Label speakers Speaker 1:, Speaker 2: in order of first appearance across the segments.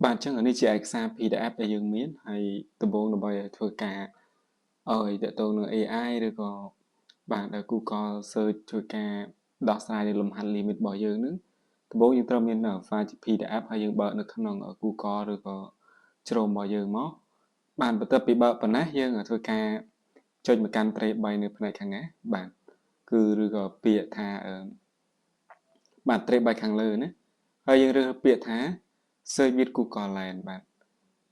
Speaker 1: bạn chẳng ở đây chỉ exam PDF để dương miến hay từ bốn là bây giờ thôi cả để tôi nữa AI rồi có bạn đã Google search thôi cả đọc sai để làm hành limit bỏ dương nữa từ bốn những trong miến ở file PDF hay dương bợ nó không nằm ở Google rồi có Chrome bỏ dương mó bạn bắt tập bị bợ phần nát dương ở thôi cả cho một căn tre bay nữa phần này kháng á bạn cứ rồi có bịa thà ở bạn tre bay kháng lơ nữa hay dương rồi bịa thà search viết Google lại bạn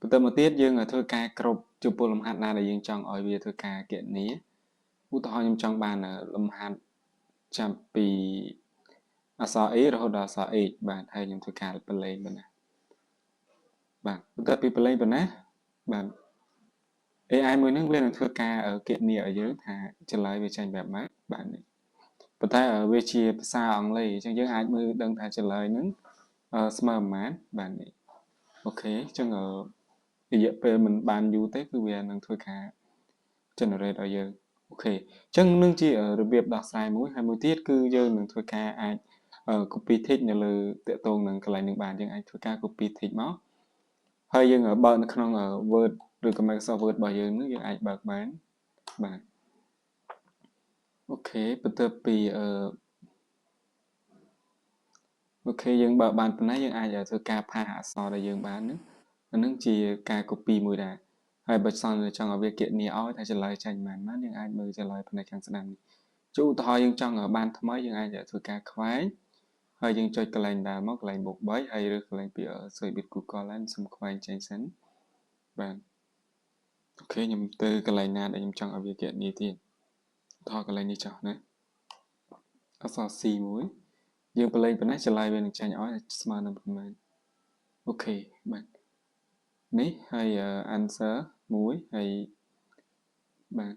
Speaker 1: បន្តមកទៀតយើងធ្វើការគ្រប់ចំពោះលំហាត់ណាដែលយើងចង់ឲ្យវាធ្វើការគណនាឧទាហរណ៍ខ្ញុំចង់បានលំហាត់ចាប់ពីអក្សរ A រហូតដល់អក្សរ H បាទហើយខ្ញុំធ្វើការបន្លែងប៉ុណ្ណាបាទបន្ទាប់ពីបន្លែងប៉ុណ្ណាបាទ AI មួយហ្នឹងវានឹងធ្វើការគណនាឲ្យយើងថាចម្លើយវាចេញបែបម៉េចបាទនេះប៉ុន្តែវាជាភាសាអង់គ្លេសអញ្ចឹងយើងអាចមើលដឹងថាចម្លើយហ្នឹងស្មើប៉ុន្មានបាទនេះអូខេអញ្ចឹងរយៈពេលមិនបានយូរទេគឺវានឹងធ្វើការ generate ឲ្យយើងអូខេអញ្ចឹងនឹងជារបៀបដោះស្រាយមួយហើយមួយទៀតគឺយើងនឹងធ្វើការអាច copy text នៅលើតាក់ទងនឹងកន្លែងនឹងបានយើងអាចធ្វើការ copy text មកហើយយើងបើកនៅក្នុង Word ឬក៏ Microsoft Word របស់យើងនឹងយើងអាចបើកបានបាទអូខេបន្ទាប់ពីអូខេយើងបើកបានប៉ុណ្ណាយើងអាចធ្វើការផាសអក្សរដែលយើងបានហ្នឹងជាការ copy មួយដែរហើយបើសិនចង់ឲ្យវាគណនាឲ្យថាចម្លើយចាញ់ប៉ុន្មានយើងអាចមើលចម្លើយផ្នែកខាងស្ដាំនេះជួឧទាហរណ៍យើងចង់ឲ្យបានថ្មីយើងអាចធ្វើការខ្វែងហើយយើងចុចកន្លែងដើមមកកន្លែងបូក3ហើយឬកន្លែងពី search ពី Google ឡើងសុំខ្វែងចេញសិនបាទអូខេខ្ញុំទៅកន្លែងណាដែលខ្ញុំចង់ឲ្យវាគណនាទៀតឧទាហរណ៍កន្លែងនេះចុះណាអក្សរ C មួយយើងបលេងប៉ុណ្ណាចម្លើយវានឹងចាញ់ឲ្យស្មើនឹងប៉ុន្មានអូខេបាទនេះហើយ answer មួយហើយបាទ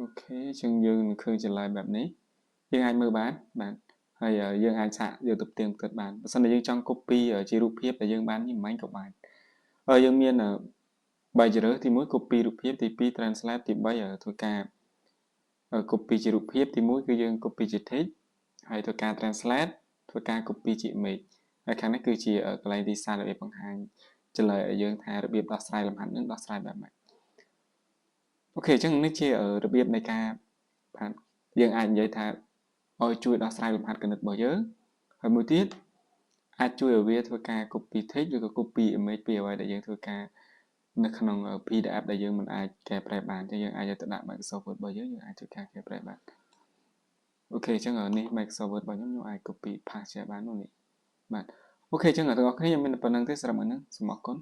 Speaker 1: អូខេអញ្ចឹងយើងនឹងឃើញចម្លើយបែបនេះយើងអាចមើលបានបាទហើយយើងអាចសាកយកទៅផ្ទៀងផ្ទាត់បានបើសិនជាយើងចង់ copy ជារូបភាពដែលយើងបាននេះមិនក៏បានហើយយើងមាន3ជ្រើសទី1 copy រូបភាពទី2 translate ទី3ធ្វើការ copy ជារូបភាពទី1គឺយើង copy ជា text ហើយធ្វើការ translate ធ្វើការ copy ជា image ហើយខាងនេះគឺជាកន្លែងទីសាររបៀបបង្ហាញចម្លើយឲ្យយើងថារបៀបដោះស្រាយលំហាត់នឹងដោះស្រាយបែបម៉េចអូខេអញ្ចឹងនេះជារបៀបនៃការបាទយើងអាចនិយាយថាឲ្យជួយដោះស្រាយលំហាត់គណិតរបស់យើងហើយមួយទៀតអាចជួយឲ្យវាធ្វើការ copy text ឬក៏ copy image ពីអ្វីដែលយើងធ្វើការនៅក្នុង PDF ដែលយើងមិនអាចកែប្រែបានអញ្ចឹងយើងអាចយកទៅដាក់ Microsoft Word របស់យើងអាចធ្វើការកែប្រែបានអូខេអញ្ចឹងនេះ Microsoft Word របស់ខ្ញុំអាច copy paste ជាបាននោះនេះបាទអូខេអញ្ចឹងអ្នកទាំងអស់គ្នាខ្ញុំមានប៉ុណ្្នឹងទេសម្រាប់มื้អនេះសូមអរគុណ